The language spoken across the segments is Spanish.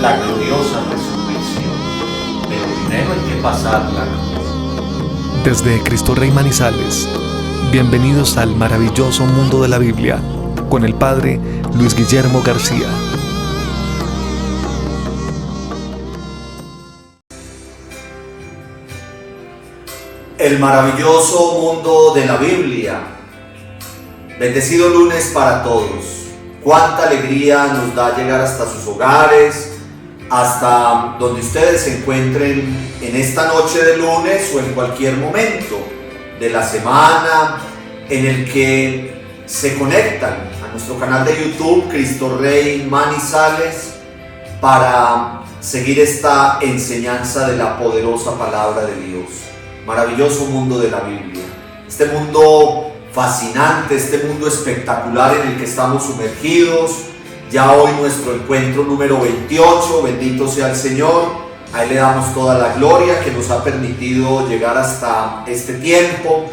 la gloriosa resurrección, pero primero hay que pasar la cruz. Desde Cristo Rey Manizales, bienvenidos al maravilloso mundo de la Biblia, con el Padre Luis Guillermo García. El maravilloso mundo de la Biblia. Bendecido lunes para todos. Cuánta alegría nos da llegar hasta sus hogares, hasta donde ustedes se encuentren en esta noche de lunes o en cualquier momento de la semana en el que se conectan a nuestro canal de YouTube Cristo Rey Manizales para seguir esta enseñanza de la poderosa palabra de Dios. Maravilloso mundo de la Biblia, este mundo fascinante, este mundo espectacular en el que estamos sumergidos. Ya hoy nuestro encuentro número 28, bendito sea el Señor. A Él le damos toda la gloria que nos ha permitido llegar hasta este tiempo.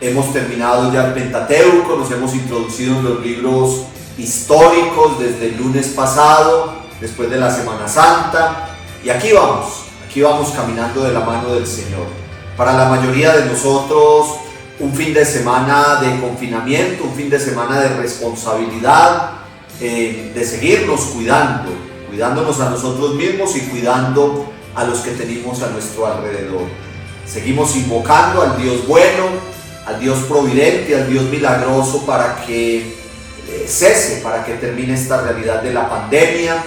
Hemos terminado ya el Pentateuco, nos hemos introducido en los libros históricos desde el lunes pasado, después de la Semana Santa. Y aquí vamos caminando de la mano del Señor. Para la mayoría de nosotros, un fin de semana de confinamiento, un fin de semana de responsabilidad, de seguirnos cuidándonos a nosotros mismos y cuidando a los que tenemos a nuestro alrededor. Seguimos invocando al Dios bueno, al Dios providente, al Dios milagroso para que cese, para que termine esta realidad de la pandemia.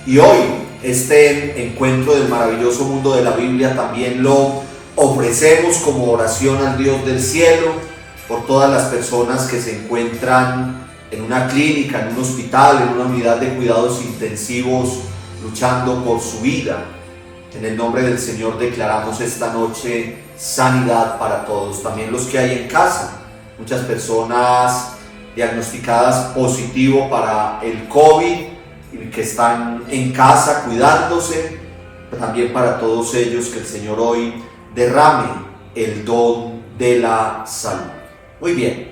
Y hoy este encuentro del maravilloso mundo de la Biblia también lo ofrecemos como oración al Dios del cielo por todas las personas que se encuentran en una clínica, en un hospital, en una unidad de cuidados intensivos, luchando por su vida. En el nombre del Señor declaramos esta noche sanidad para todos, también los que hay en casa. Muchas personas diagnosticadas positivo para el COVID y que están en casa cuidándose, también para todos ellos que el Señor hoy derrame el don de la salud. Muy bien,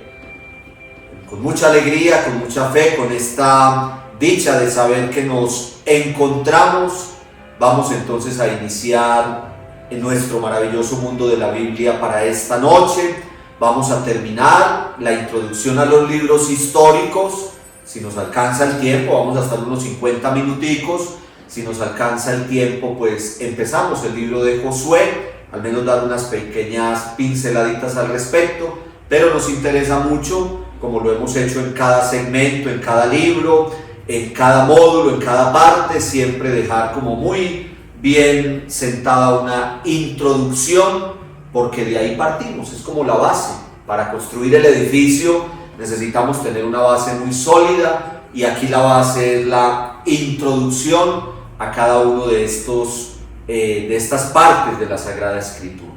con mucha alegría, con mucha fe, con esta dicha de saber que nos encontramos, vamos entonces a iniciar en nuestro maravilloso mundo de la Biblia para esta noche. Vamos a terminar la introducción a los libros históricos. Si nos alcanza el tiempo, vamos a estar unos 50 minuticos. Si nos alcanza el tiempo, pues empezamos el libro de Josué, al menos dar unas pequeñas pinceladitas al respecto, pero nos interesa mucho, como lo hemos hecho en cada segmento, en cada libro, en cada módulo, en cada parte, siempre dejar como muy bien sentada una introducción, porque de ahí partimos, es como la base. Para construir el edificio necesitamos tener una base muy sólida, y aquí la base es la introducción a cada uno de estas partes de la Sagrada Escritura.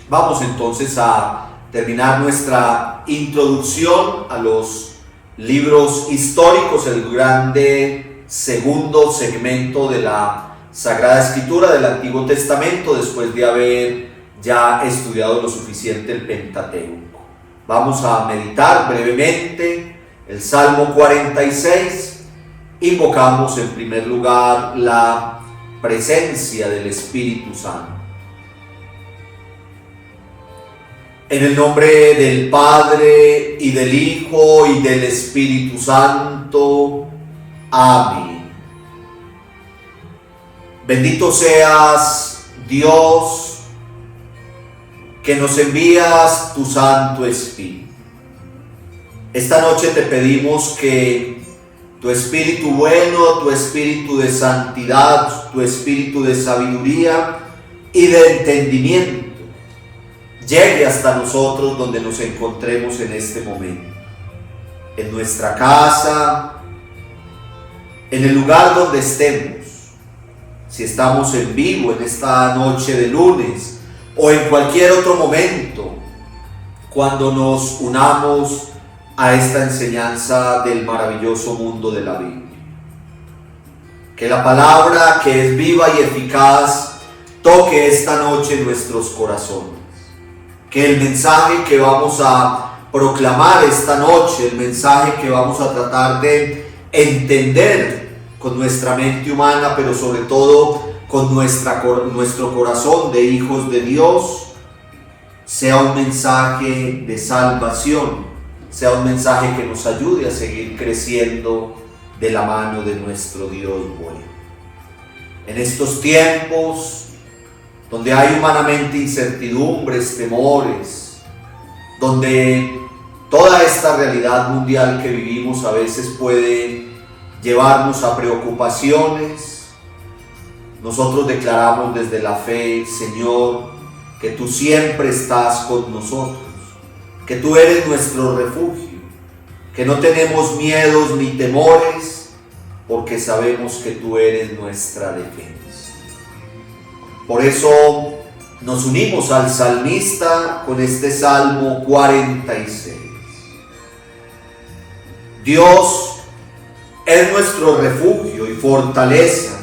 Vamos entonces a terminar nuestra introducción a los libros históricos, el grande segundo segmento de la Sagrada Escritura del Antiguo Testamento, después de haber ya estudiado lo suficiente el Pentateuco. Vamos a meditar brevemente el Salmo 46. Invocamos en primer lugar la presencia del Espíritu Santo. En el nombre del Padre, y del Hijo, y del Espíritu Santo. Amén. Bendito seas, Dios, que nos envías tu Santo Espíritu. Esta noche te pedimos que tu Espíritu bueno, tu Espíritu de santidad, tu Espíritu de sabiduría y de entendimiento llegue hasta nosotros donde nos encontremos en este momento. En nuestra casa, en el lugar donde estemos, si estamos en vivo en esta noche de lunes o en cualquier otro momento, cuando nos unamos a esta enseñanza del maravilloso mundo de la Biblia. Que la palabra, que es viva y eficaz, toque esta noche nuestros corazones. Que el mensaje que vamos a proclamar esta noche, el mensaje que vamos a tratar de entender con nuestra mente humana, pero sobre todo con nuestro corazón de hijos de Dios, sea un mensaje de salvación, sea un mensaje que nos ayude a seguir creciendo de la mano de nuestro Dios bueno. En estos tiempos donde hay humanamente incertidumbres, temores, donde toda esta realidad mundial que vivimos a veces puede llevarnos a preocupaciones, nosotros declaramos desde la fe, Señor, que tú siempre estás con nosotros, que tú eres nuestro refugio, que no tenemos miedos ni temores, porque sabemos que tú eres nuestra defensa. Por eso nos unimos al salmista con este Salmo 46. Dios es nuestro refugio y fortaleza,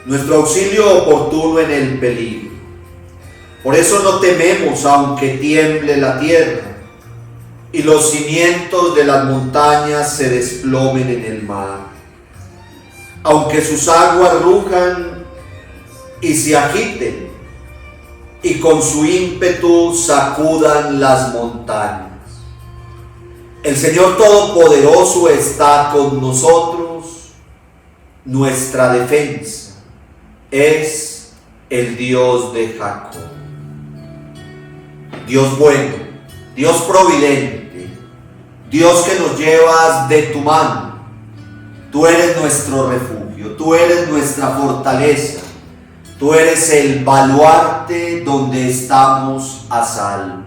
nuestro auxilio oportuno en el peligro. Por eso no tememos aunque tiemble la tierra y los cimientos de las montañas se desplomen en el mar. Aunque sus aguas rujan y se agiten, y con su ímpetu sacudan las montañas. El Señor Todopoderoso está con nosotros, nuestra defensa es el Dios de Jacob. Dios bueno, Dios providente, Dios que nos llevas de tu mano. Tú eres nuestro refugio, tú eres nuestra fortaleza. Tú eres el baluarte donde estamos a salvo.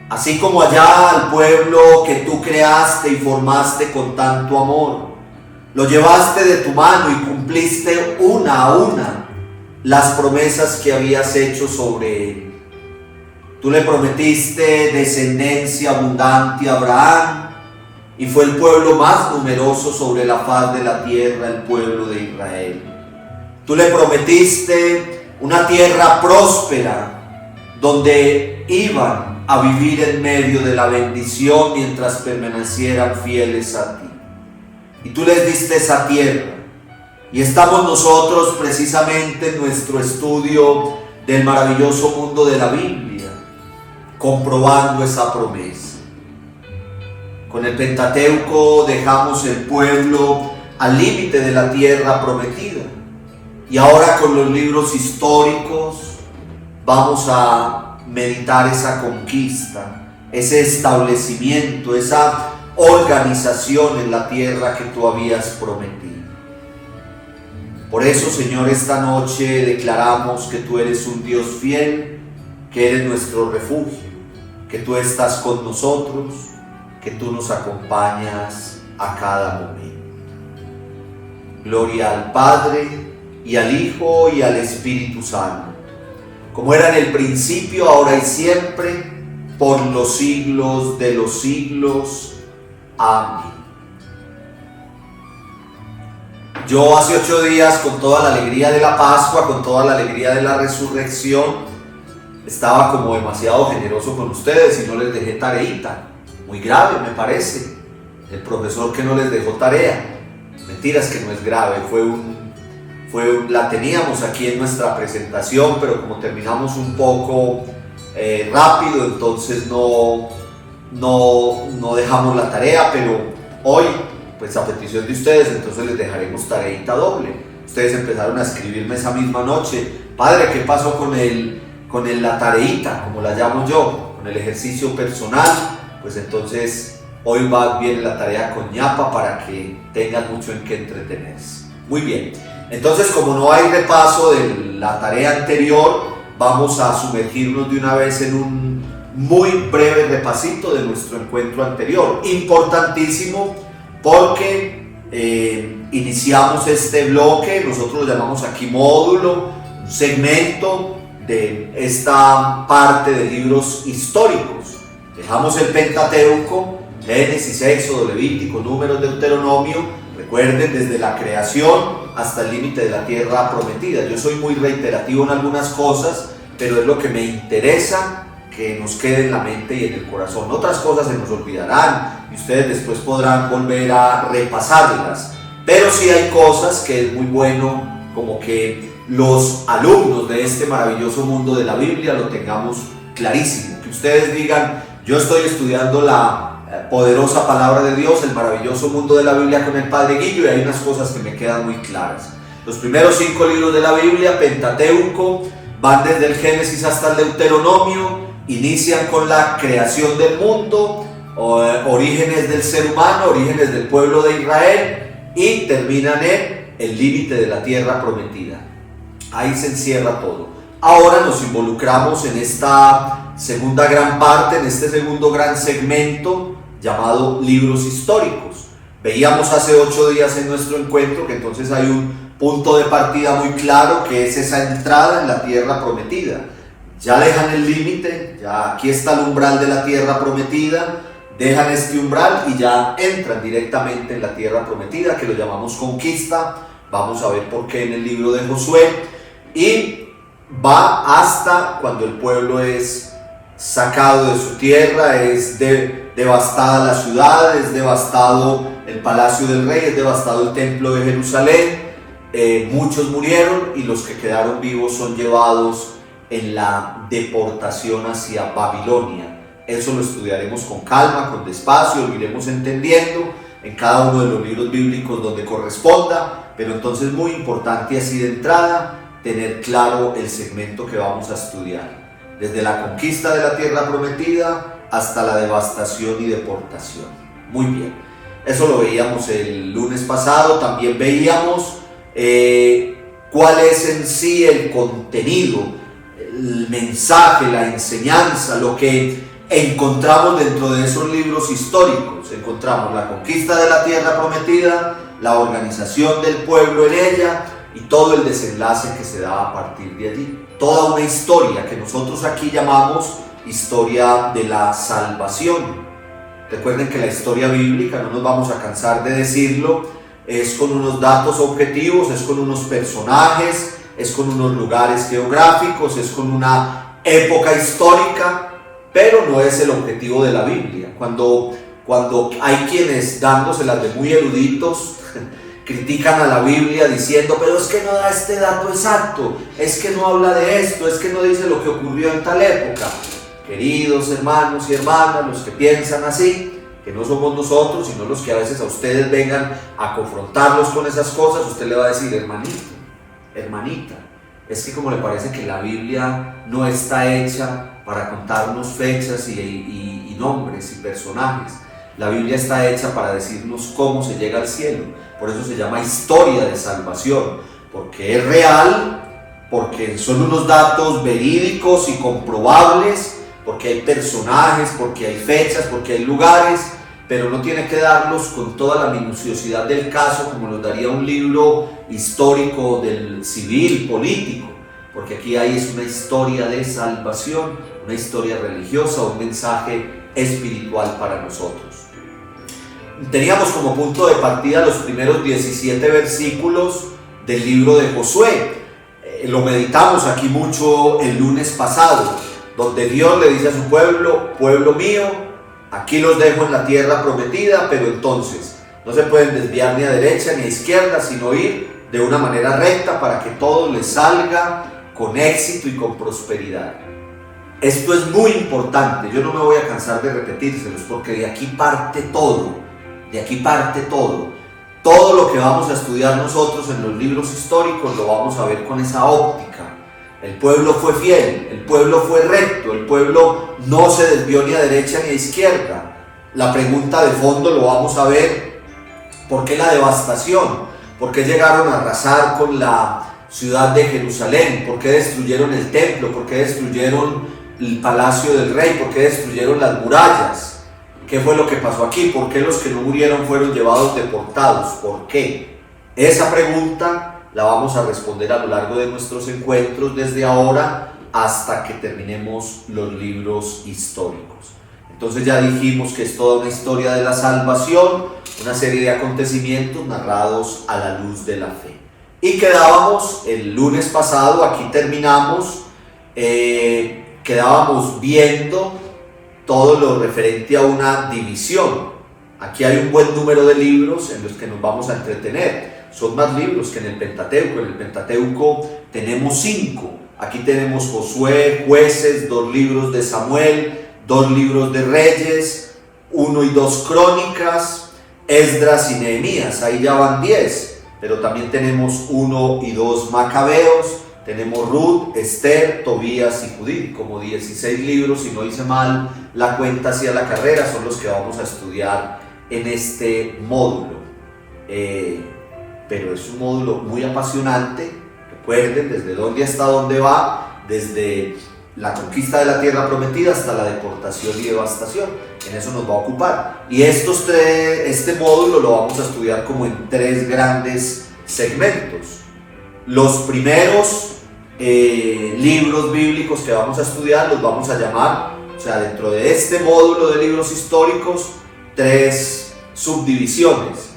Así como allá al pueblo que tú creaste y formaste con tanto amor, lo llevaste de tu mano y cumpliste una a una las promesas que habías hecho sobre él. Tú le prometiste descendencia abundante a Abraham y fue el pueblo más numeroso sobre la faz de la tierra, el pueblo de Israel. Tú le prometiste una tierra próspera donde iban a vivir en medio de la bendición mientras permanecieran fieles a ti. Y tú les diste esa tierra. Y estamos nosotros precisamente en nuestro estudio del maravilloso mundo de la Biblia, comprobando esa promesa. Con el Pentateuco dejamos el pueblo al límite de la tierra prometida. Y ahora con los libros históricos vamos a meditar esa conquista, ese establecimiento, esa organización en la tierra que tú habías prometido. Por eso, Señor, esta noche declaramos que tú eres un Dios fiel, que eres nuestro refugio, que tú estás con nosotros, que tú nos acompañas a cada momento. Gloria al Padre, y al Hijo, y al Espíritu Santo, como era en el principio, ahora y siempre, por los siglos de los siglos. Amén. Yo hace 8 días, con toda la alegría de la Pascua, con toda la alegría de la resurrección, estaba como demasiado generoso con ustedes y no les dejé tareita. Muy grave, me parece. El profesor que no les dejó tarea. Mentiras, que no es grave, la teníamos aquí en nuestra presentación, pero como terminamos un poco rápido, entonces no dejamos la tarea, pero hoy, pues a petición de ustedes, entonces les dejaremos tareita doble. Ustedes empezaron a escribirme esa misma noche: padre, ¿qué pasó con la tareita, como la llamo yo, con el ejercicio personal? Pues entonces hoy viene la tarea con ñapa para que tengan mucho en qué entretenerse. Muy bien. Entonces, como no hay repaso de la tarea anterior, vamos a sumergirnos de una vez en un muy breve repasito de nuestro encuentro anterior. Importantísimo porque iniciamos este bloque, nosotros lo llamamos aquí módulo, un segmento de esta parte de libros históricos. Dejamos el Pentateuco, Génesis, Éxodo, Levítico, Números, Deuteronomio. Recuerden, desde la creación hasta el límite de la tierra prometida. Yo soy muy reiterativo en algunas cosas, pero es lo que me interesa que nos quede en la mente y en el corazón. Otras cosas se nos olvidarán y ustedes después podrán volver a repasarlas, pero sí hay cosas que es muy bueno como que los alumnos de este maravilloso mundo de la Biblia lo tengamos clarísimo, que ustedes digan: yo estoy estudiando la poderosa palabra de Dios, el maravilloso mundo de la Biblia con el Padre Guillo, y hay unas cosas que me quedan muy claras. Los primeros 5 libros de la Biblia, Pentateuco, van desde el Génesis hasta el Deuteronomio, inician con la creación del mundo, orígenes del ser humano, orígenes del pueblo de Israel, y terminan en el límite de la tierra prometida. Ahí se encierra todo. Ahora nos involucramos en esta segunda gran parte, en este segundo gran segmento llamado libros históricos. Veíamos hace 8 días en nuestro encuentro que entonces hay un punto de partida muy claro, que es esa entrada en la tierra prometida. Ya dejan el límite, ya aquí está el umbral de la tierra prometida, dejan este umbral y ya entran directamente en la tierra prometida, que lo llamamos conquista. Vamos a ver por qué en el libro de Josué, y va hasta cuando el pueblo es sacado de su tierra, es devastada la ciudad, es devastado el palacio del rey, es devastado el templo de Jerusalén. Muchos murieron y los que quedaron vivos son llevados en la deportación hacia Babilonia. Eso lo estudiaremos con calma, con despacio, lo iremos entendiendo en cada uno de los libros bíblicos donde corresponda, pero entonces muy importante así de entrada tener claro el segmento que vamos a estudiar, desde la conquista de la tierra prometida hasta la devastación y deportación. Muy bien, eso lo veíamos el lunes pasado. También veíamos cuál es en sí el contenido, el mensaje, la enseñanza, lo que encontramos dentro de esos libros históricos. Encontramos la conquista de la tierra prometida, la organización del pueblo en ella y todo el desenlace que se da a partir de allí. Toda una historia que nosotros aquí llamamos historia de la salvación. Recuerden que la historia bíblica, no nos vamos a cansar de decirlo, es con unos datos objetivos, es con unos personajes, es con unos lugares geográficos, es con una época histórica, pero no es el objetivo de la Biblia. Cuando hay quienes, dándoselas de muy eruditos, critican a la Biblia diciendo: pero es que no da este dato exacto, es que no habla de esto, es que no dice lo que ocurrió en tal época. Queridos hermanos y hermanas, los que piensan así, que no somos nosotros, sino los que a veces a ustedes vengan a confrontarlos con esas cosas, usted le va a decir: hermanito, hermanita, es que como le parece que la Biblia no está hecha para contarnos fechas y nombres y personajes. La Biblia está hecha para decirnos cómo se llega al cielo. Por eso se llama historia de salvación, porque es real, porque son unos datos verídicos y comprobables, porque hay personajes, porque hay fechas, porque hay lugares, pero no tiene que darlos con toda la minuciosidad del caso como los daría un libro histórico del civil, político, porque aquí hay es una historia de salvación, una historia religiosa, un mensaje espiritual para nosotros. Teníamos como punto de partida los primeros 17 versículos del libro de Josué. Lo meditamos aquí mucho el lunes pasado, donde Dios le dice a su pueblo: pueblo mío, aquí los dejo en la tierra prometida, pero entonces no se pueden desviar ni a derecha ni a izquierda, sino ir de una manera recta para que todo les salga con éxito y con prosperidad. Esto es muy importante, yo no me voy a cansar de repetírselos, porque de aquí parte todo. De aquí parte todo. Todo lo que vamos a estudiar nosotros en los libros históricos lo vamos a ver con esa óptica. El pueblo fue fiel, el pueblo fue recto, el pueblo no se desvió ni a derecha ni a izquierda. La pregunta de fondo lo vamos a ver: ¿por qué la devastación? ¿Por qué llegaron a arrasar con la ciudad de Jerusalén? ¿Por qué destruyeron el templo? ¿Por qué destruyeron el palacio del rey? ¿Por qué destruyeron las murallas? ¿Qué fue lo que pasó aquí? ¿Por qué los que no murieron fueron llevados deportados? ¿Por qué? Esa pregunta la vamos a responder a lo largo de nuestros encuentros desde ahora hasta que terminemos los libros históricos. Entonces ya dijimos que es toda una historia de la salvación, una serie de acontecimientos narrados a la luz de la fe. Y quedábamos el lunes pasado, aquí terminamos, quedábamos viendo todo lo referente a una división. aquí hay un buen número de libros en los que nos vamos a entretener. Son más libros que en el Pentateuco. En el Pentateuco tenemos 5. Aquí tenemos Josué, Jueces, 2 libros de Samuel, 2 libros de Reyes, 1 y 2 Crónicas, Esdras y Nehemías. Ahí ya van 10. Pero también tenemos 1 y 2 Macabeos, tenemos Ruth, Esther, Tobías y Judith, como 16 libros, si no hice mal la cuenta hacia la carrera, son los que vamos a estudiar en este módulo. Pero es un módulo muy apasionante. Recuerden desde dónde hasta dónde va, desde la conquista de la tierra prometida hasta la deportación y devastación. En eso nos va a ocupar. Y este módulo lo vamos a estudiar como en 3 grandes segmentos. Los primeros libros bíblicos que vamos a estudiar los vamos a llamar, o sea, dentro de este módulo de libros históricos, 3 subdivisiones.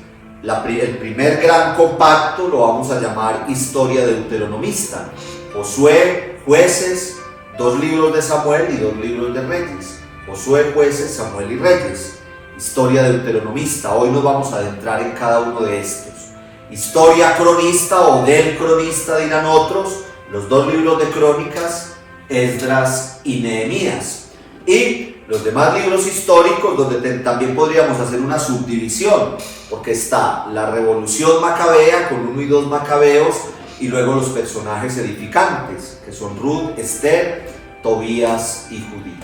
El primer gran compacto lo vamos a llamar Historia Deuteronomista. Josué, Jueces, 2 libros de Samuel y 2 libros de Reyes. Josué, Jueces, Samuel y Reyes. Historia Deuteronomista. Hoy nos vamos a adentrar en cada uno de estos. Historia cronista o del cronista dirán otros, los 2 libros de Crónicas, Esdras y Nehemías. Y los demás libros históricos donde también podríamos hacer una subdivisión, porque está la Revolución Macabea con 1 y 2 Macabeos y luego los personajes edificantes, que son Ruth, Esther, Tobías y Judith.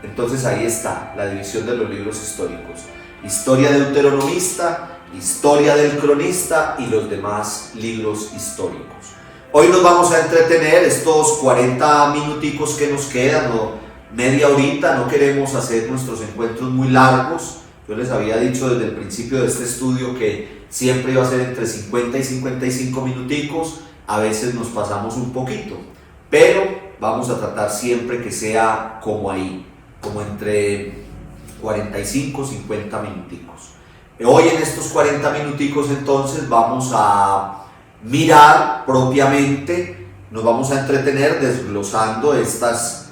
Entonces ahí está la división de los libros históricos. Historia deuteronomista, historia del cronista y los demás libros históricos. Hoy nos vamos a entretener estos 40 minuticos que nos quedan, o media horita. No queremos hacer nuestros encuentros muy largos. Yo les había dicho desde el principio de este estudio que siempre iba a ser entre 50 y 55 minuticos. A veces nos pasamos un poquito, pero vamos a tratar siempre que sea como ahí, como entre 45 y 50 minuticos. Hoy en estos 40 minuticos entonces vamos a mirar propiamente, nos vamos a entretener desglosando estas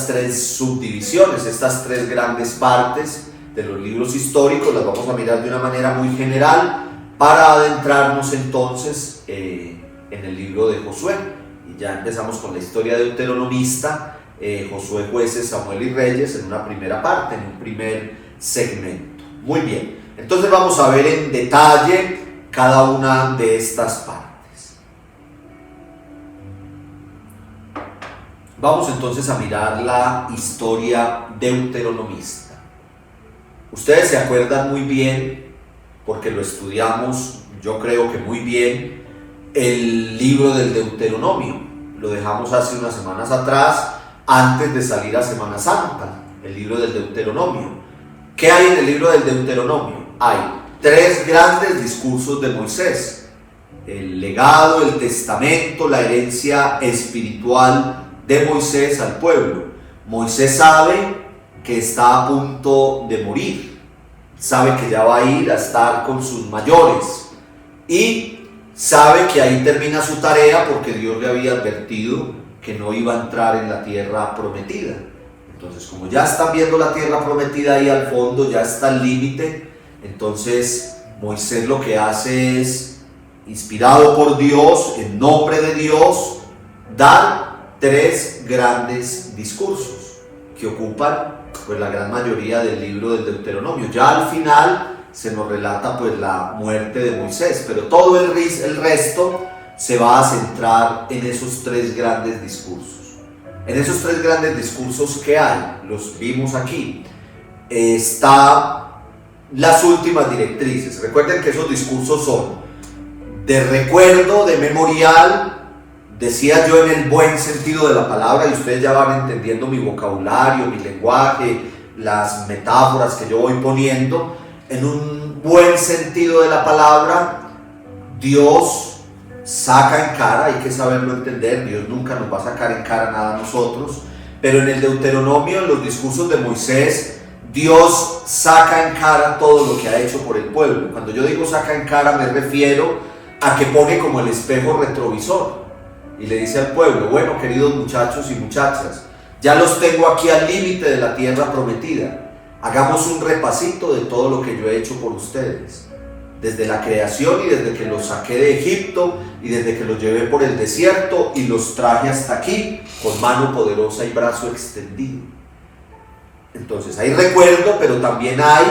3 subdivisiones, estas 3 grandes partes de los libros históricos. Las vamos a mirar de una manera muy general para adentrarnos entonces en el libro de Josué. Y ya empezamos con la historia deuteronomista, Josué, Jueces, Samuel y Reyes en una primera parte, en un primer segmento. Muy bien, entonces vamos a ver en detalle cada una de estas partes. Vamos entonces a mirar la historia deuteronomista. Ustedes se acuerdan muy bien, porque lo estudiamos, yo creo que muy bien, el libro del Deuteronomio. Lo dejamos hace unas semanas atrás, antes de salir a Semana Santa, el libro del Deuteronomio. ¿Qué hay en el libro del Deuteronomio? Hay 3 grandes discursos de Moisés: el legado, el testamento, la herencia espiritual de Moisés al pueblo. Moisés sabe que está a punto de morir, sabe que ya va a ir a estar con sus mayores y sabe que ahí termina su tarea, porque Dios le había advertido que no iba a entrar en la tierra prometida. Entonces, como ya están viendo la tierra prometida ahí al fondo, ya está el límite, entonces Moisés lo que hace es, inspirado por Dios, en nombre de Dios, dar 3 grandes discursos que ocupan pues la gran mayoría del libro del Deuteronomio. Ya al final se nos relata pues la muerte de Moisés, pero todo el resto se va a centrar en esos 3 grandes discursos. En esos 3 grandes discursos que hay, los vimos aquí, está las últimas directrices. Recuerden que esos discursos son de recuerdo, de memorial, decía yo en el buen sentido de la palabra, y ustedes ya van entendiendo mi vocabulario, mi lenguaje, las metáforas que yo voy poniendo. En un buen sentido de la palabra, Dios saca en cara, hay que saberlo entender, Dios nunca nos va a sacar en cara nada a nosotros, pero en el Deuteronomio, en los discursos de Moisés, Dios saca en cara todo lo que ha hecho por el pueblo. Cuando yo digo saca en cara, me refiero a que pone como el espejo retrovisor y le dice al pueblo: bueno, queridos muchachos y muchachas, ya los tengo aquí al límite de la tierra prometida, hagamos un repasito de todo lo que yo he hecho por ustedes. Desde la creación y desde que los saqué de Egipto y desde que los llevé por el desierto y los traje hasta aquí con mano poderosa y brazo extendido. Entonces hay recuerdo, pero también hay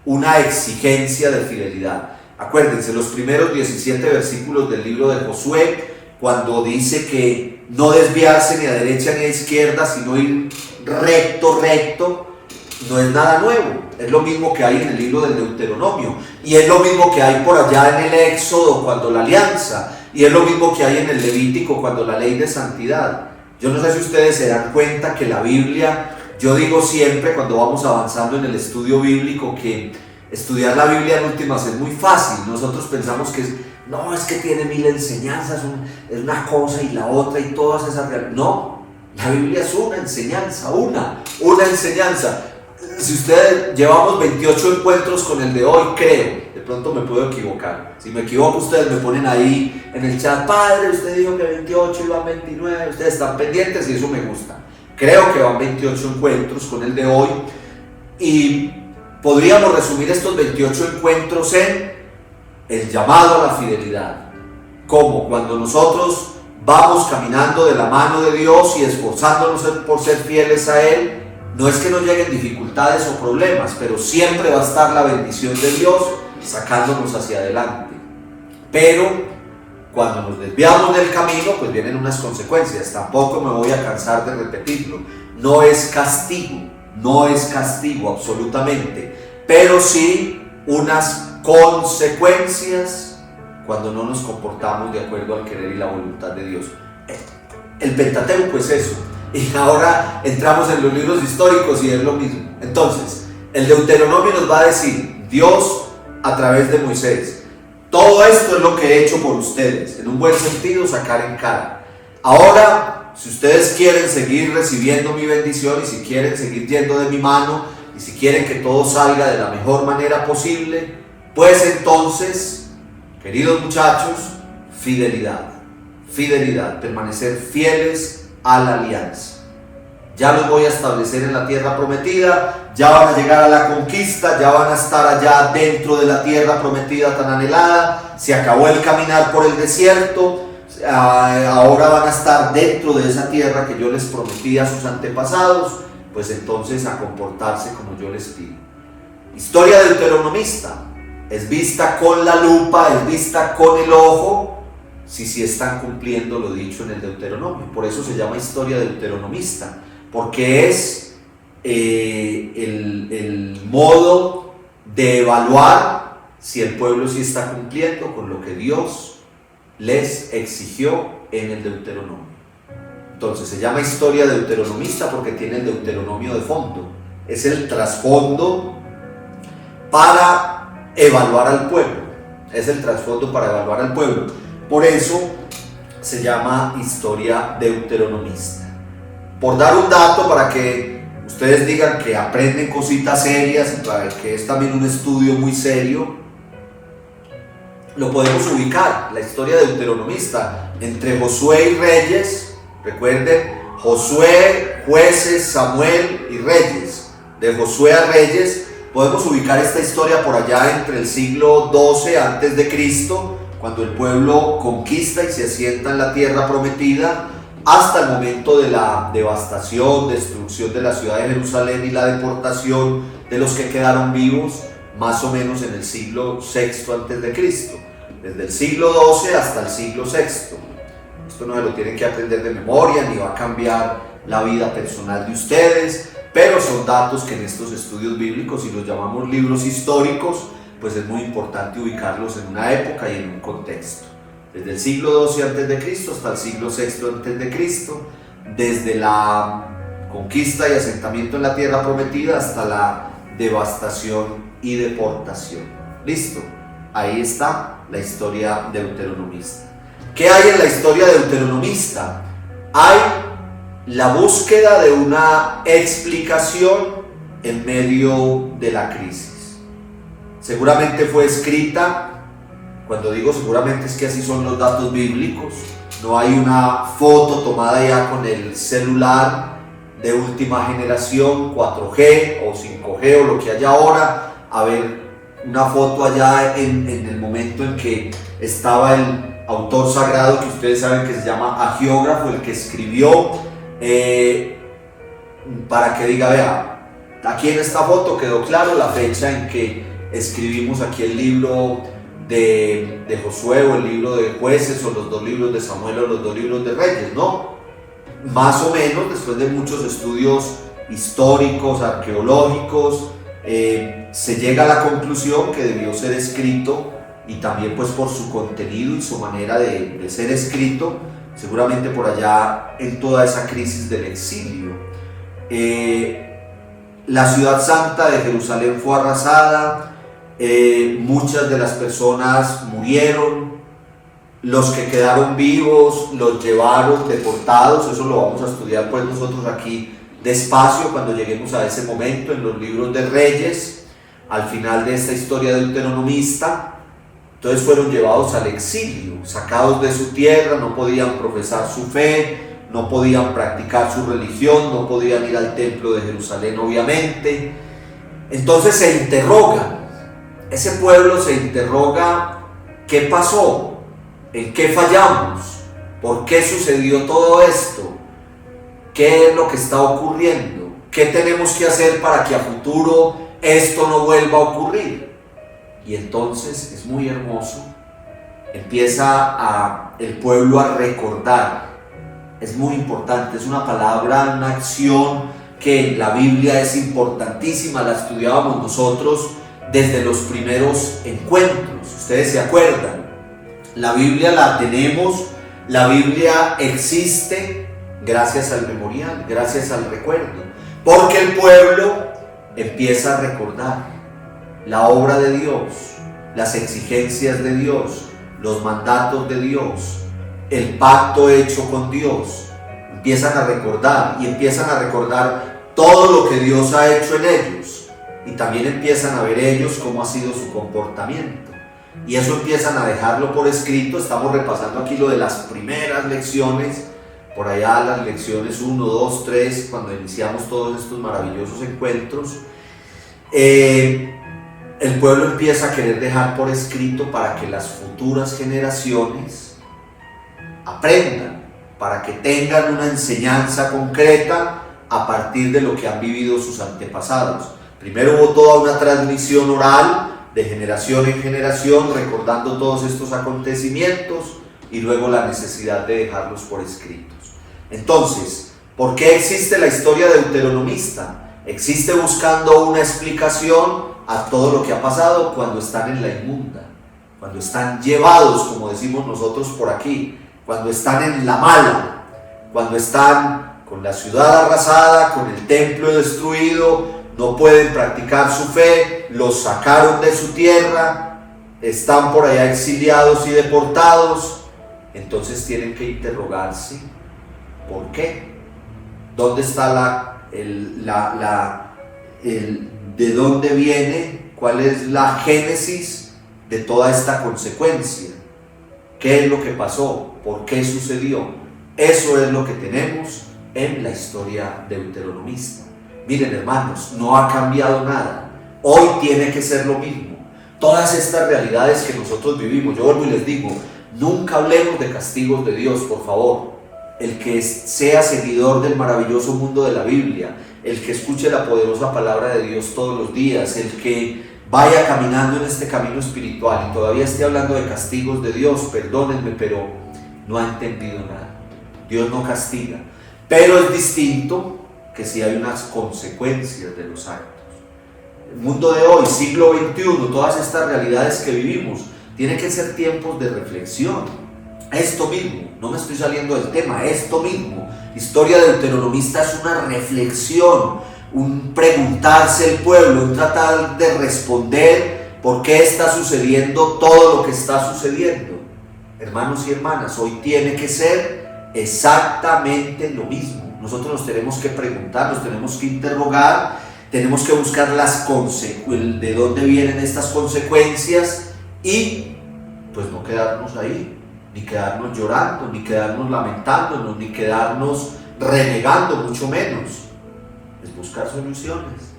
una exigencia de fidelidad. Acuérdense, los primeros 17 versículos del libro de Josué, cuando dice que no desviarse ni a derecha ni a izquierda, sino ir recto, no es nada nuevo. Es lo mismo que hay en el libro del Deuteronomio, y es lo mismo que hay por allá en el Éxodo cuando la alianza, y es lo mismo que hay en el Levítico cuando la ley de santidad. Yo no sé si ustedes se dan cuenta que la Biblia, yo digo siempre cuando vamos avanzando en el estudio bíblico, que estudiar la Biblia en últimas es muy fácil. Nosotros pensamos que es que tiene 1000 enseñanzas, es una cosa y la otra y todas esas realidades. No, la Biblia es una enseñanza, una enseñanza. Si ustedes llevamos 28 encuentros con el de hoy, creo, de pronto me puedo equivocar. Si me equivoco, ustedes me ponen ahí en el chat: padre, usted dijo que 28 y van 29, ustedes están pendientes y eso me gusta. Creo que van 28 encuentros con el de hoy, y podríamos resumir estos 28 encuentros en el llamado a la fidelidad. Como cuando nosotros vamos caminando de la mano de Dios y esforzándonos por ser fieles a Él, no es que no lleguen dificultades o problemas, pero siempre va a estar la bendición de Dios sacándonos hacia adelante. Pero cuando nos desviamos del camino, pues vienen unas consecuencias. Tampoco me voy a cansar de repetirlo. No es castigo absolutamente, pero sí unas consecuencias cuando no nos comportamos de acuerdo al querer y la voluntad de Dios. El Pentateuco es eso. Y ahora entramos en los libros históricos y es lo mismo. Entonces, el Deuteronomio nos va a decir, Dios a través de Moisés: todo esto es lo que he hecho por ustedes, en un buen sentido, sacar en cara. Ahora, si ustedes quieren seguir recibiendo mi bendición y si quieren seguir yendo de mi mano y si quieren que todo salga de la mejor manera posible, pues entonces, queridos muchachos, fidelidad, permanecer fieles a la alianza. Ya los voy a establecer en la tierra prometida, ya van a llegar a la conquista, ya van a estar allá dentro de la tierra prometida tan anhelada, se acabó el caminar por el desierto, ahora van a estar dentro de esa tierra que yo les prometí a sus antepasados, pues entonces a comportarse como yo les pido. Historia deuteronomista, es vista con la lupa, es vista con el ojo, si están cumpliendo lo dicho en el Deuteronomio. Por eso se llama historia deuteronomista, porque es el modo de evaluar si el pueblo sí está cumpliendo con lo que Dios les exigió en el Deuteronomio. Entonces se llama historia deuteronomista porque tiene el Deuteronomio de fondo, es el trasfondo para evaluar al pueblo, Por eso se llama historia deuteronomista. Por dar un dato para que ustedes digan que aprenden cositas serias y para que es también un estudio muy serio, lo podemos ubicar, la historia deuteronomista, entre Josué y Reyes. Recuerden, Josué, Jueces, Samuel y Reyes. De Josué a Reyes podemos ubicar esta historia por allá entre el siglo XII a.C., cuando el pueblo conquista y se asienta en la tierra prometida, hasta el momento de la devastación, destrucción de la ciudad de Jerusalén y la deportación de los que quedaron vivos, más o menos en el siglo VI a.C., desde el siglo XII hasta el siglo VI. Esto no se lo tienen que aprender de memoria, ni va a cambiar la vida personal de ustedes, pero son datos que en estos estudios bíblicos, si los llamamos libros históricos, pues es muy importante ubicarlos en una época y en un contexto. Desde el siglo XII a.C. hasta el siglo VI a.C., desde la conquista y asentamiento en la tierra prometida hasta la devastación y deportación. ¿Listo? Ahí está la historia deuteronomista. ¿Qué hay en la historia deuteronomista? Hay la búsqueda de una explicación en medio de la crisis. Seguramente fue escrita, cuando digo seguramente es que así son los datos bíblicos, no hay una foto tomada ya con el celular de última generación, 4G o 5G o lo que haya ahora, a ver una foto allá en el momento en que estaba el autor sagrado, que ustedes saben que se llama agiógrafo, el que escribió, para que diga, vea, aquí en esta foto quedó claro la fecha en que escribimos aquí el libro de Josué, o el libro de Jueces, o los 2 libros de Samuel, o los 2 libros de Reyes, ¿no? Más o menos, después de muchos estudios históricos, arqueológicos, se llega a la conclusión que debió ser escrito, y también pues por su contenido y su manera de ser escrito, seguramente por allá en toda esa crisis del exilio. La ciudad santa de Jerusalén fue arrasada, muchas de las personas murieron, los que quedaron vivos los llevaron deportados. Eso lo vamos a estudiar pues nosotros aquí despacio cuando lleguemos a ese momento en los libros de Reyes, al final de esta historia deuteronomista. Entonces fueron llevados al exilio, sacados de su tierra, no podían profesar su fe, no podían practicar su religión, no podían ir al templo de Jerusalén obviamente. Entonces se interrogan, ese pueblo se interroga: ¿qué pasó? ¿En qué fallamos? ¿Por qué sucedió todo esto? ¿Qué es lo que está ocurriendo? ¿Qué tenemos que hacer para que a futuro esto no vuelva a ocurrir? Y entonces es muy hermoso, empieza el pueblo a recordar. Es muy importante, es una palabra, una acción que en la Biblia es importantísima. La estudiábamos nosotros desde los primeros encuentros, ustedes se acuerdan. La Biblia la tenemos, la Biblia existe gracias al memorial, gracias al recuerdo, porque el pueblo empieza a recordar la obra de Dios, las exigencias de Dios, los mandatos de Dios, el pacto hecho con Dios. Empiezan a recordar, y empiezan a recordar todo lo que Dios ha hecho en ellos, y también empiezan a ver ellos cómo ha sido su comportamiento. Y eso empiezan a dejarlo por escrito. Estamos repasando aquí lo de las primeras lecciones, por allá las lecciones 1, 2, 3, cuando iniciamos todos estos maravillosos encuentros. El pueblo empieza a querer dejar por escrito para que las futuras generaciones aprendan, para que tengan una enseñanza concreta a partir de lo que han vivido sus antepasados. Primero hubo toda una transmisión oral, de generación en generación, recordando todos estos acontecimientos, y luego la necesidad de dejarlos por escritos. Entonces, ¿por qué existe la historia deuteronomista? Existe buscando una explicación a todo lo que ha pasado cuando están en la inmunda, cuando están llevados, como decimos nosotros por aquí, cuando están en la mala, cuando están con la ciudad arrasada, con el templo destruido, no pueden practicar su fe, los sacaron de su tierra, están por allá exiliados y deportados. Entonces tienen que interrogarse, ¿por qué? ¿Dónde está de dónde viene? ¿Cuál es la génesis de toda esta consecuencia? ¿Qué es lo que pasó? ¿Por qué sucedió? Eso es lo que tenemos en la historia deuteronomista. Miren, hermanos, no ha cambiado nada. Hoy tiene que ser lo mismo. Todas estas realidades que nosotros vivimos, yo vuelvo y les digo, nunca hablemos de castigos de Dios, por favor. El que sea seguidor del maravilloso mundo de la Biblia, el que escuche la poderosa palabra de Dios todos los días, el que vaya caminando en este camino espiritual y todavía esté hablando de castigos de Dios, perdónenme, pero no ha entendido nada. Dios no castiga, pero es distinto que si hay unas consecuencias de los actos. El mundo de hoy, siglo XXI, todas estas realidades que vivimos, tienen que ser tiempos de reflexión. Esto mismo, no me estoy saliendo del tema, esto mismo, historia deuteronomista es una reflexión, un preguntarse el pueblo, un tratar de responder por qué está sucediendo todo lo que está sucediendo. Hermanos y hermanas, hoy tiene que ser exactamente lo mismo. Nosotros nos tenemos que preguntar, nos tenemos que interrogar, tenemos que buscar de dónde vienen estas consecuencias y pues no quedarnos ahí, ni quedarnos llorando, ni quedarnos lamentándonos, ni quedarnos renegando, mucho menos. buscar soluciones.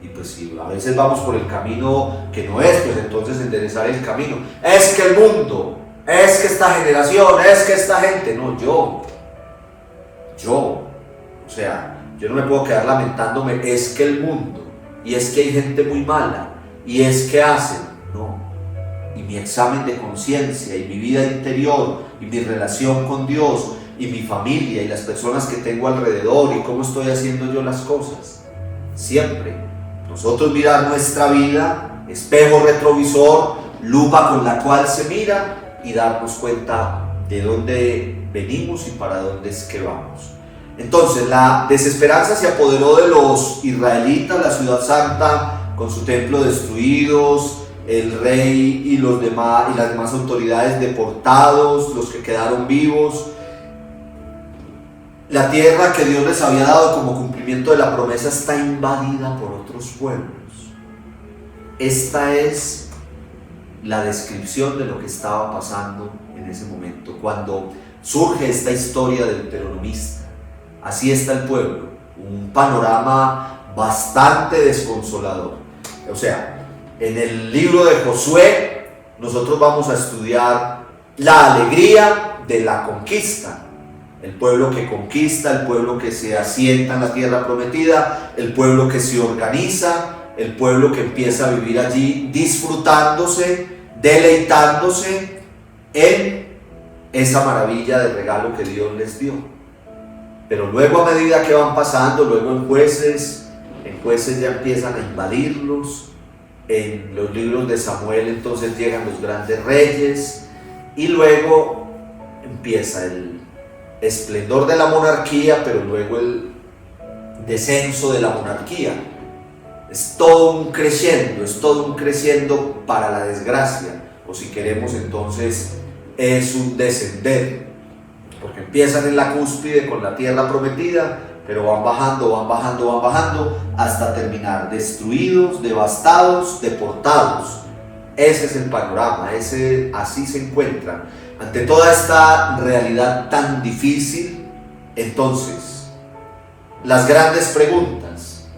Y pues si a veces vamos por el camino que no es, pues entonces enderezar el camino. Es que el mundo, es que esta generación, es que esta gente, no, yo, o sea, yo no me puedo quedar lamentándome, es que el mundo, y es que hay gente muy mala, y es que hacen, no. Y mi examen de conciencia, y mi vida interior, y mi relación con Dios, y mi familia, y las personas que tengo alrededor, y cómo estoy haciendo yo las cosas. Siempre nosotros mirar nuestra vida, espejo retrovisor, lupa con la cual se mira, y darnos cuenta de dónde venimos y para dónde es que vamos. Entonces la desesperanza se apoderó de los israelitas, la ciudad santa con su templo destruidos, el rey y las demás autoridades deportados, los que quedaron vivos. La tierra que Dios les había dado como cumplimiento de la promesa está invadida por otros pueblos. Esta es la descripción de lo que estaba pasando en ese momento, cuando surge esta historia del deuteronomista. Así está el pueblo, un panorama bastante desconsolador. O sea, en el libro de Josué nosotros vamos a estudiar la alegría de la conquista. El pueblo que conquista, el pueblo que se asienta en la tierra prometida, el pueblo que se organiza, el pueblo que empieza a vivir allí disfrutándose, deleitándose en esa maravilla de regalo que Dios les dio. Pero luego, a medida que van pasando, luego en jueces ya empiezan a invadirlos. En los libros de Samuel entonces llegan los grandes reyes, y luego empieza el esplendor de la monarquía, pero luego el descenso de la monarquía. Es todo un creciendo para la desgracia, o si queremos entonces es un descender, porque empiezan en la cúspide con la tierra prometida, pero van bajando hasta terminar destruidos, devastados, deportados. Ese es el panorama, así se encuentran ante toda esta realidad tan difícil. Entonces, las grandes preguntas: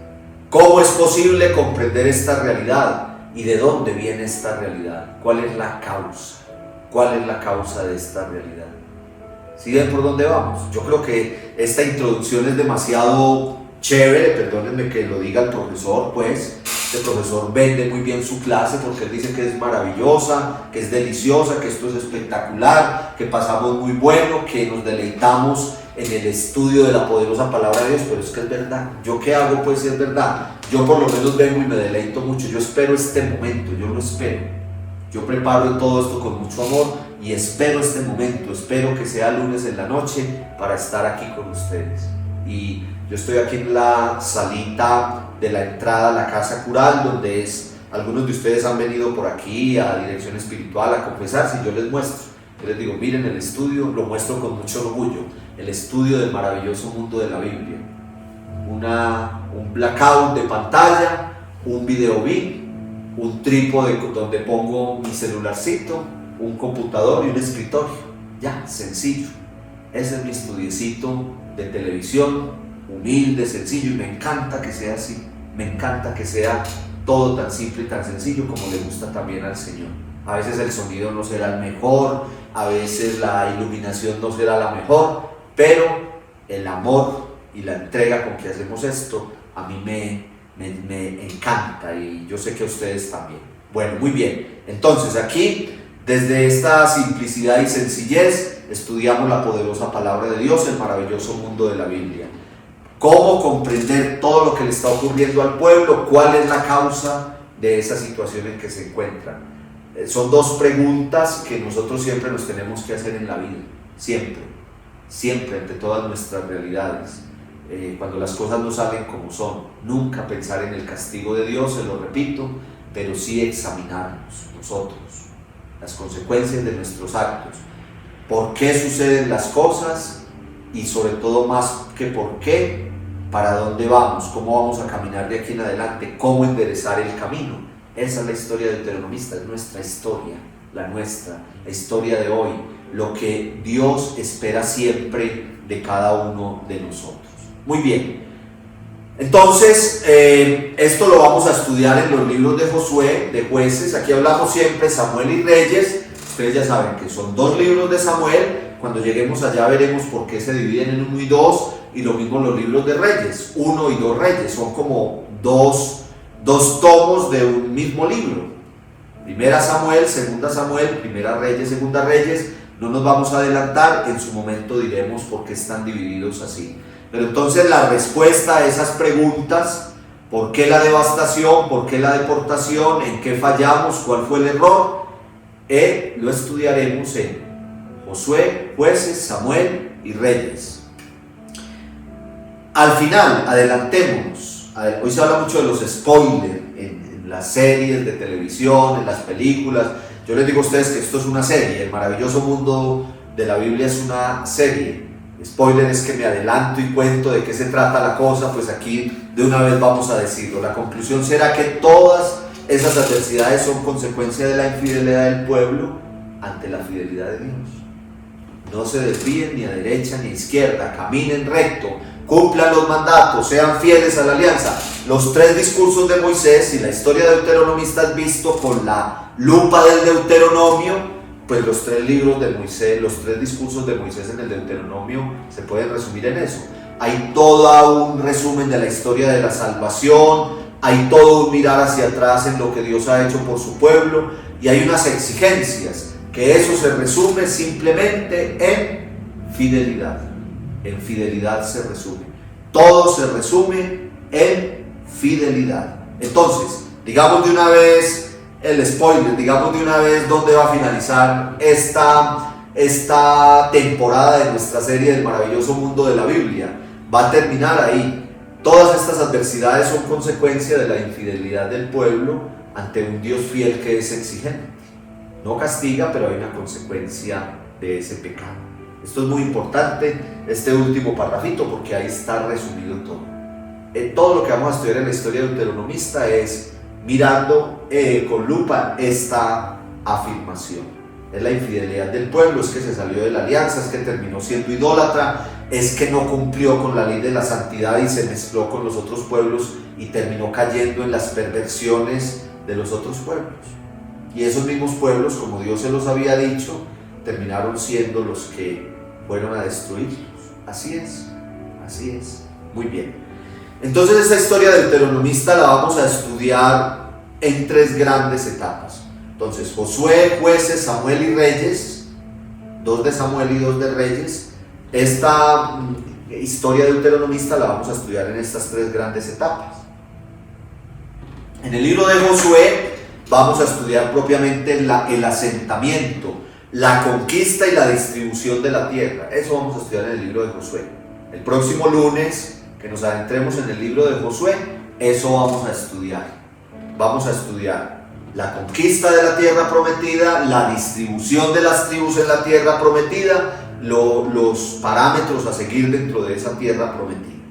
¿cómo es posible comprender esta realidad? ¿Y de dónde viene esta realidad? ¿Cuál es la causa? ¿Cuál es la causa de esta realidad? ¿Sí ven por dónde vamos? Yo creo que esta introducción es demasiado chévere, perdónenme que lo diga el profesor, pues. Este profesor vende muy bien su clase porque él dice que es maravillosa, que es deliciosa, que esto es espectacular, que pasamos muy bueno, que nos deleitamos en el estudio de la poderosa palabra de Dios, pero es que es verdad. ¿Yo qué hago? Pues si es verdad. Yo por lo menos vengo y me deleito mucho. Yo espero este momento, yo lo espero. Yo preparo todo esto con mucho amor y espero este momento. Espero que sea lunes en la noche para estar aquí con ustedes. Y yo estoy aquí en la salita de la entrada a la casa cural, donde algunos de ustedes han venido por aquí a Dirección Espiritual a confesarse, y yo les muestro. Yo les digo, miren el estudio, lo muestro con mucho orgullo, el estudio del maravilloso mundo de la Biblia. Un blackout de pantalla, un video bin, un trípode donde pongo mi celularcito, un computador y un escritorio. Ya, sencillo. Ese es mi estudiecito de televisión, humilde, sencillo, y me encanta que sea así. Me encanta que sea todo tan simple y tan sencillo como le gusta también al Señor. A veces el sonido no será el mejor, a veces la iluminación no será la mejor, pero el amor y la entrega con que hacemos esto a mí me encanta, y yo sé que a ustedes también. Bueno, muy bien. Entonces aquí, desde esta simplicidad y sencillez, estudiamos la poderosa palabra de Dios, el maravilloso mundo de la Biblia. ¿Cómo comprender todo lo que le está ocurriendo al pueblo? ¿Cuál es la causa de esa situación en que se encuentran? Son dos preguntas que nosotros siempre nos tenemos que hacer en la vida. Siempre, ante todas nuestras realidades. Cuando las cosas no salen como son, nunca pensar en el castigo de Dios, se lo repito, pero sí examinarnos nosotros, las consecuencias de nuestros actos. ¿Por qué suceden las cosas? Y sobre todo, más que por qué, ¿para dónde vamos? ¿Cómo vamos a caminar de aquí en adelante? ¿Cómo enderezar el camino? Esa es la historia del deuteronomista, es nuestra historia, la historia de hoy, lo que Dios espera siempre de cada uno de nosotros. Muy bien, Entonces, esto lo vamos a estudiar en los libros de Josué, de Jueces. Aquí hablamos siempre Samuel y Reyes. Ustedes ya saben que son 2 libros de Samuel. Cuando lleguemos allá veremos por qué se dividen en 1 y 2. Y lo mismo los libros de Reyes, 1 y 2 Reyes. Son como dos tomos de un mismo libro. Primera Samuel, Segunda Samuel, Primera Reyes, Segunda Reyes. No nos vamos a adelantar, en su momento diremos por qué están divididos así. Pero entonces la respuesta a esas preguntas, ¿por qué la devastación? ¿Por qué la deportación? ¿En qué fallamos? ¿Cuál fue el error? Lo estudiaremos en Josué, Jueces, Samuel y Reyes. Al final, adelantémonos. Hoy se habla mucho de los spoilers en las series de televisión, en las películas. Yo les digo a ustedes que esto es una serie. El maravilloso mundo de la Biblia es una serie. Spoiler es que me adelanto y cuento de qué se trata la cosa, pues aquí de una vez vamos a decirlo. La conclusión será que todas esas adversidades son consecuencia de la infidelidad del pueblo ante la fidelidad de Dios. No se desvíen ni a derecha ni a izquierda, caminen recto, cumplan los mandatos, sean fieles a la alianza. Los 3 discursos de Moisés y la historia deuteronomista es visto con la lupa del Deuteronomio. Pues los 3 libros de Moisés, los 3 discursos de Moisés en el Deuteronomio se pueden resumir en eso. Hay todo un resumen de la historia de la salvación, hay todo un mirar hacia atrás en lo que Dios ha hecho por su pueblo y hay unas exigencias, que eso se resume simplemente en fidelidad. En fidelidad se resume. Todo se resume en fidelidad. Entonces, digamos de una vez el spoiler, digamos de una vez dónde va a finalizar esta temporada de nuestra serie del maravilloso mundo de la Biblia. Va a terminar ahí. Todas estas adversidades son consecuencia de la infidelidad del pueblo ante un Dios fiel que es exigente. No castiga, pero hay una consecuencia de ese pecado. Esto es muy importante, este último parrafito, porque ahí está resumido todo. Todo lo que vamos a estudiar en la historia deuteronomista es mirando con lupa esta afirmación. Es la infidelidad del pueblo, es que se salió de la alianza, es que terminó siendo idólatra, es que no cumplió con la ley de la santidad y se mezcló con los otros pueblos y terminó cayendo en las perversiones de los otros pueblos. Y esos mismos pueblos, como Dios se los había dicho, terminaron siendo los que fueron a destruirlos. Así es. Muy bien. Entonces esta historia deuteronomista la vamos a estudiar en 3 grandes etapas. Entonces Josué, Jueces, Samuel y Reyes, 2 de Samuel y 2 de Reyes. Esta historia deuteronomista la vamos a estudiar en estas 3 grandes etapas. En el libro de Josué vamos a estudiar propiamente el asentamiento, la conquista y la distribución de la tierra. Eso vamos a estudiar en el libro de Josué. El próximo lunes que nos adentremos en el libro de Josué, eso vamos a estudiar. Vamos a estudiar la conquista de la tierra prometida, la distribución de las tribus en la tierra prometida, los parámetros a seguir dentro de esa tierra prometida.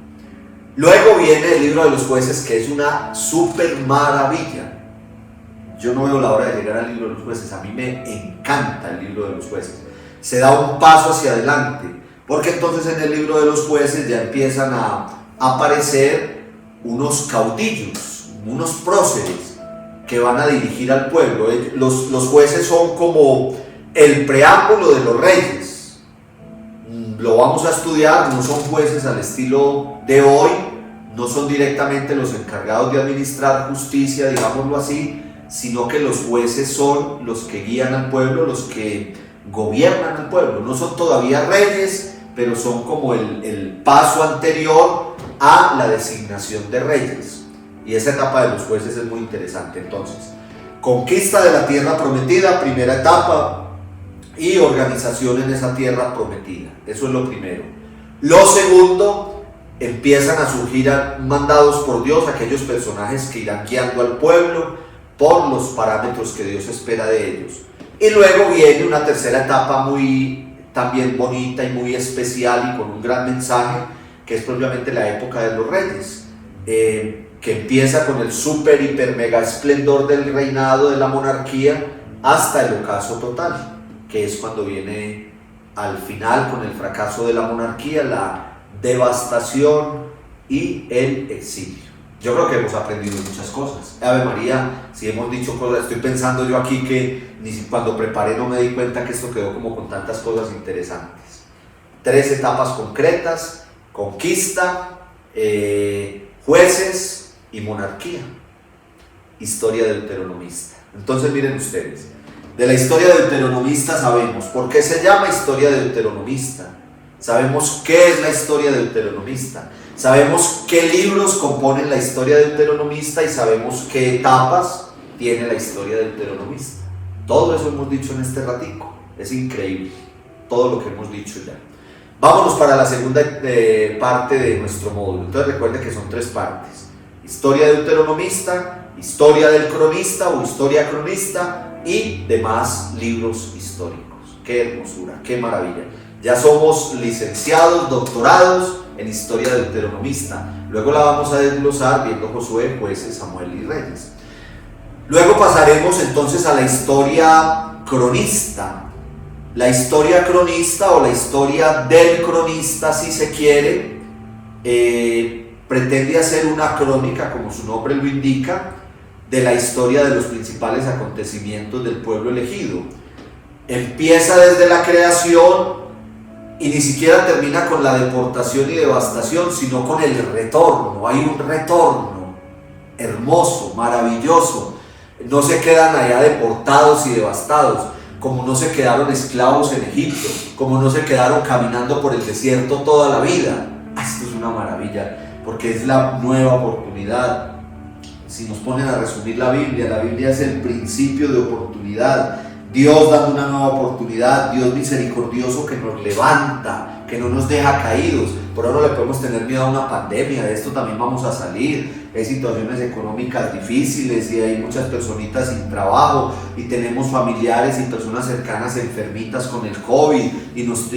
Luego viene el libro de los Jueces, que es una super maravilla. Yo no veo la hora de llegar al libro de los Jueces. A mí me encanta el libro de los Jueces. Se da un paso hacia adelante, porque entonces en el libro de los Jueces ya empiezan a aparecer unos caudillos, unos próceres que van a dirigir al pueblo. Los jueces son como el preámbulo de los reyes. Lo vamos a estudiar. No son jueces al estilo de hoy, no son directamente los encargados de administrar justicia, digámoslo así, sino que los jueces son los que guían al pueblo, los que gobiernan al pueblo. No son todavía reyes, pero son como el paso anterior a la designación de reyes. Y esa etapa de los jueces es muy interesante. Entonces, conquista de la tierra prometida, primera etapa, y organización en esa tierra prometida. Eso es lo primero. Lo segundo, empiezan a surgir mandados por Dios, aquellos personajes que irán guiando al pueblo por los parámetros que Dios espera de ellos. Y luego viene una tercera etapa muy también bonita y muy especial y con un gran mensaje, que es propiamente la época de los reyes, que empieza con el super, hiper, mega esplendor del reinado, de la monarquía, hasta el ocaso total, que es cuando viene al final, con el fracaso de la monarquía, la devastación y el exilio. Yo creo que hemos aprendido muchas cosas. Ave María, si hemos dicho cosas, estoy pensando yo aquí que ni cuando preparé no me di cuenta que esto quedó como con tantas cosas interesantes. 3 etapas concretas: conquista, jueces y monarquía. Historia deuteronomista. Entonces miren ustedes, de la historia deuteronomista sabemos por qué se llama historia deuteronomista, sabemos qué es la historia deuteronomista, sabemos qué libros componen la historia deuteronomista y sabemos qué etapas tiene la historia deuteronomista. Todo eso hemos dicho en este ratico. Es increíble todo lo que hemos dicho ya. Vámonos para la segunda parte de nuestro módulo. Entonces recuerden que son 3 partes: historia deuteronomista, historia del cronista o historia cronista y demás libros históricos. Qué hermosura, qué maravilla. Ya somos licenciados, doctorados en historia deuteronomista. Luego la vamos a desglosar viendo Josué, Jueces, Samuel y Reyes. Luego pasaremos entonces a la historia cronista. La historia cronista o la historia del cronista, si se quiere, pretende hacer una crónica, como su nombre lo indica, de la historia de los principales acontecimientos del pueblo elegido. Empieza desde la creación y ni siquiera termina con la deportación y devastación, sino con el retorno. Hay un retorno hermoso, maravilloso. No se quedan allá deportados y devastados, como no se quedaron esclavos en Egipto, como no se quedaron caminando por el desierto toda la vida. Esto es una maravilla, porque es la nueva oportunidad. Si nos ponen a resumir la Biblia es el principio de oportunidad. Dios dando una nueva oportunidad, Dios misericordioso que nos levanta, que no nos deja caídos. Por ahora no le podemos tener miedo a una pandemia, de esto también vamos a salir. Hay situaciones económicas difíciles y hay muchas personitas sin trabajo y tenemos familiares y personas cercanas enfermitas con el COVID y nos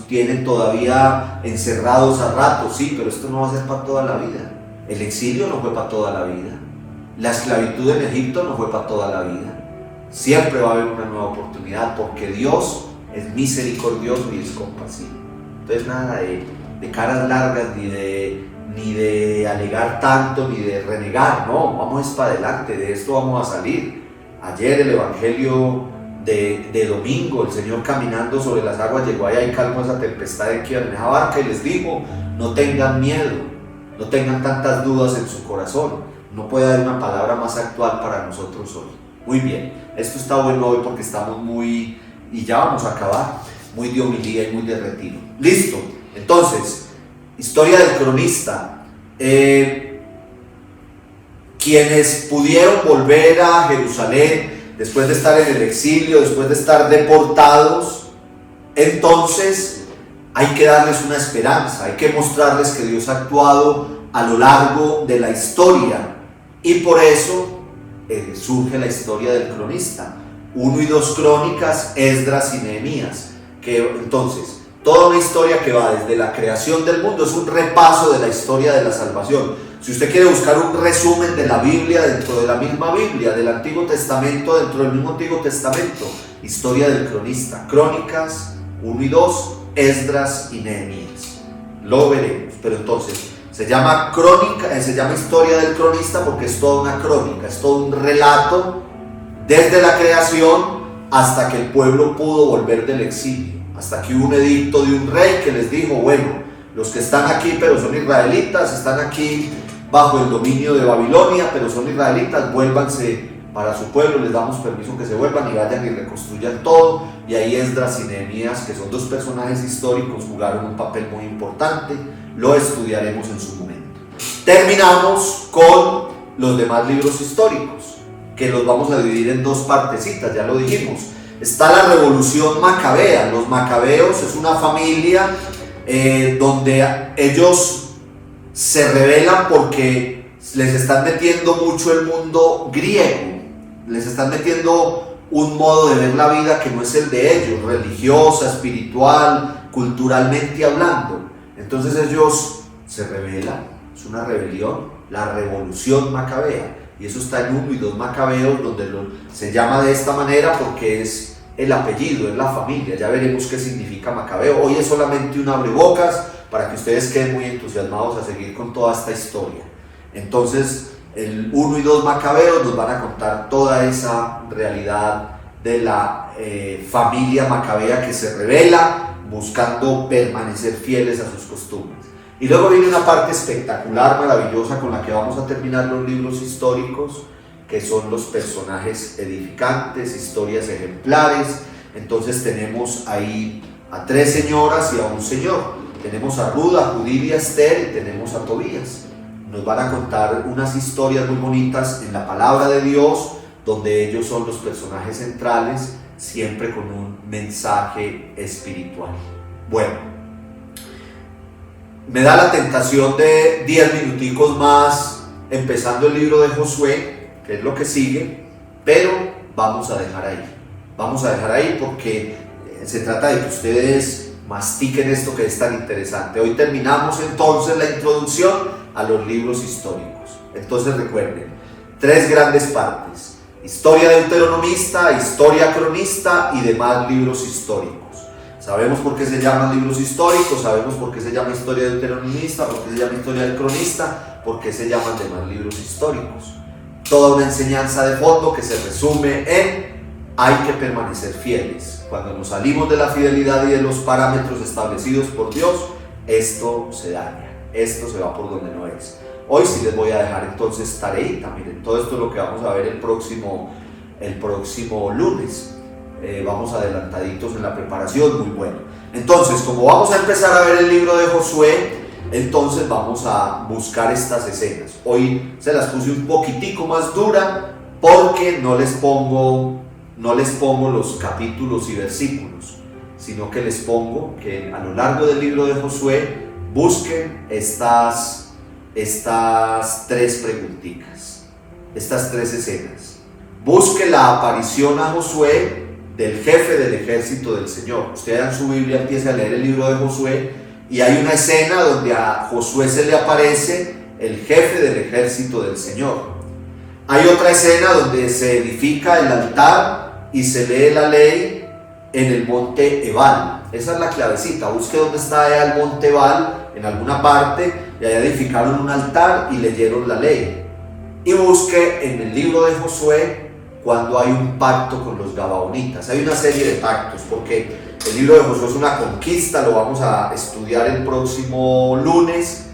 tienen todavía encerrados a ratos. Sí, pero esto no va a ser para toda la vida. El exilio no fue para toda la vida. La esclavitud en Egipto no fue para toda la vida. Siempre va a haber una nueva oportunidad porque Dios es misericordioso y es compasivo. Entonces nada de caras largas, ni de alegar tanto, ni de renegar. No, vamos para adelante, de esto vamos a salir. Ayer el evangelio de domingo, el Señor caminando sobre las aguas llegó allá y calmó esa tempestad en esa barca y les dijo: no tengan miedo, no tengan tantas dudas en su corazón. No puede haber una palabra más actual para nosotros hoy. Muy bien, esto está bueno hoy porque estamos y ya vamos a acabar, muy de homilía y muy de retiro. Listo, entonces, historia del cronista. Quienes pudieron volver a Jerusalén después de estar en el exilio, después de estar deportados, entonces hay que darles una esperanza, hay que mostrarles que Dios ha actuado a lo largo de la historia. Y por eso surge la historia del cronista. 1 y 2 crónicas, Esdras y Nehemías. Entonces, toda una historia que va desde la creación del mundo, es un repaso de la historia de la salvación. Si usted quiere buscar un resumen de la Biblia dentro de la misma Biblia, del Antiguo Testamento, dentro del mismo Antiguo Testamento, historia del cronista. Crónicas 1 y 2, Esdras y Nehemías. Lo veremos, pero entonces se llama crónica, se llama historia del cronista porque es toda una crónica, es todo un relato desde la creación hasta que el pueblo pudo volver del exilio, hasta que hubo un edicto de un rey que les dijo: bueno, los que están aquí pero son israelitas, están aquí bajo el dominio de Babilonia, pero son israelitas, vuélvanse para su pueblo, les damos permiso que se vuelvan y vayan y reconstruyan todo. Y ahí Esdras y Nehemías, que son 2 personajes históricos, jugaron un papel muy importante. Lo estudiaremos en su momento. Terminamos con los demás libros históricos, que los vamos a dividir en 2 partecitas, ya lo dijimos. Está la revolución macabea. Los macabeos es una familia donde ellos se rebelan porque les están metiendo mucho el mundo griego, les están metiendo un modo de ver la vida que no es el de ellos, religiosa, espiritual, culturalmente hablando. Entonces ellos se rebelan, es una rebelión, la revolución macabea, y eso está en 1 y 2 Macabeos, donde se llama de esta manera porque es el apellido, es la familia. Ya veremos qué significa macabeo. Hoy es solamente un abrebocas para que ustedes queden muy entusiasmados a seguir con toda esta historia. Entonces, el 1 y 2 Macabeos nos van a contar toda esa realidad de la familia macabea que se rebela buscando permanecer fieles a sus costumbres. Y luego viene una parte espectacular, maravillosa, con la que vamos a terminar los libros históricos, que son los personajes edificantes, historias ejemplares. Entonces tenemos ahí a 3 señoras y a un señor. Tenemos a Ruth, a Judith y a Esther, y tenemos a Tobías. Nos van a contar unas historias muy bonitas en la palabra de Dios, donde ellos son los personajes centrales, siempre con un mensaje espiritual. Bueno, me da la tentación de 10 minuticos más, empezando el libro de Josué, que es lo que sigue, pero vamos a dejar ahí. Vamos a dejar ahí porque se trata de que ustedes mastiquen esto que es tan interesante. Hoy terminamos entonces la introducción a los libros históricos. Entonces recuerden, 3 grandes partes: historia deuteronomista, historia cronista y demás libros históricos. Sabemos por qué se llaman libros históricos, sabemos por qué se llama historia deuteronomista, por qué se llama historia cronista, por qué se llaman demás libros históricos. Toda una enseñanza de fondo que se resume en: hay que permanecer fieles. Cuando nos salimos de la fidelidad y de los parámetros establecidos por Dios, esto se daña, esto se va por donde no es. Hoy sí les voy a dejar entonces tareita. Miren, todo esto es lo que vamos a ver el próximo lunes. Vamos adelantaditos en la preparación, muy bueno. Entonces, como vamos a empezar a ver el libro de Josué, entonces vamos a buscar estas escenas. Hoy se las puse un poquitico más dura porque no les pongo los capítulos y versículos, sino que les pongo que a lo largo del libro de Josué busquen estas 3 preguntitas, estas 3 escenas. Busque la aparición a Josué del jefe del ejército del Señor. Usted en su Biblia empieza a leer el libro de Josué y hay una escena donde a Josué se le aparece el jefe del ejército del Señor. Hay otra escena donde se edifica el altar y se lee la ley en el monte Ebal. Esa es la clavecita. Busque dónde está allá el monte Ebal, en alguna parte, y allá edificaron un altar y leyeron la ley. Y busque en el libro de Josué cuando hay un pacto con los gabaonitas. Hay una serie de pactos, porque el libro de Josué es una conquista, lo vamos a estudiar el próximo lunes.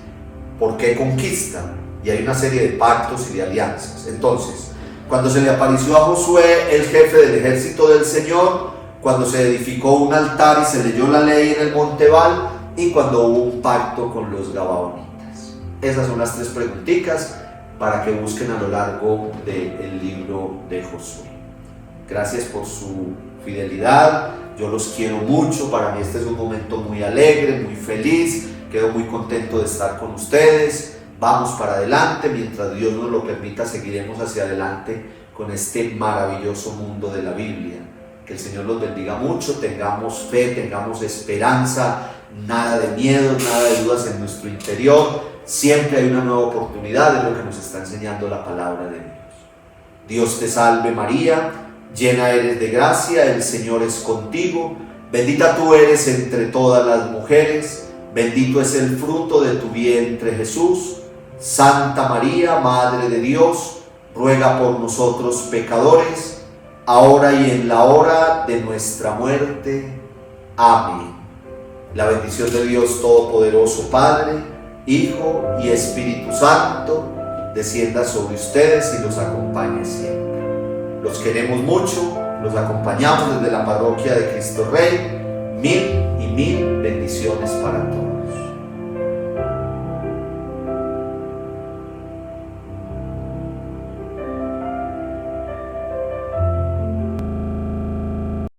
¿Por qué conquista? Y hay una serie de pactos y de alianzas. Entonces, cuando se le apareció a Josué, el jefe del ejército del Señor, cuando se edificó un altar y se leyó la ley en el monte Ebal, y cuando hubo un pacto con los gabaonitas. Esas son las 3 preguntitas para que busquen a lo largo del libro de Josué. Gracias por su fidelidad, yo los quiero mucho. Para mí este es un momento muy alegre, muy feliz, quedo muy contento de estar con ustedes. Vamos para adelante, mientras Dios nos lo permita seguiremos hacia adelante con este maravilloso mundo de la Biblia. Que el Señor los bendiga mucho, tengamos fe, tengamos esperanza, nada de miedo, nada de dudas en nuestro interior. Siempre hay una nueva oportunidad, es lo que nos está enseñando la palabra de Dios. Dios te salve María, llena eres de gracia, el Señor es contigo, bendita tú eres entre todas las mujeres, bendito es el fruto de tu vientre Jesús. Santa María, Madre de Dios, ruega por nosotros pecadores, ahora y en la hora de nuestra muerte. Amén. La bendición de Dios Todopoderoso, Padre, Hijo y Espíritu Santo, descienda sobre ustedes y los acompañe siempre. Los queremos mucho, los acompañamos desde la parroquia de Cristo Rey. 1000 y 1000 bendiciones para todos.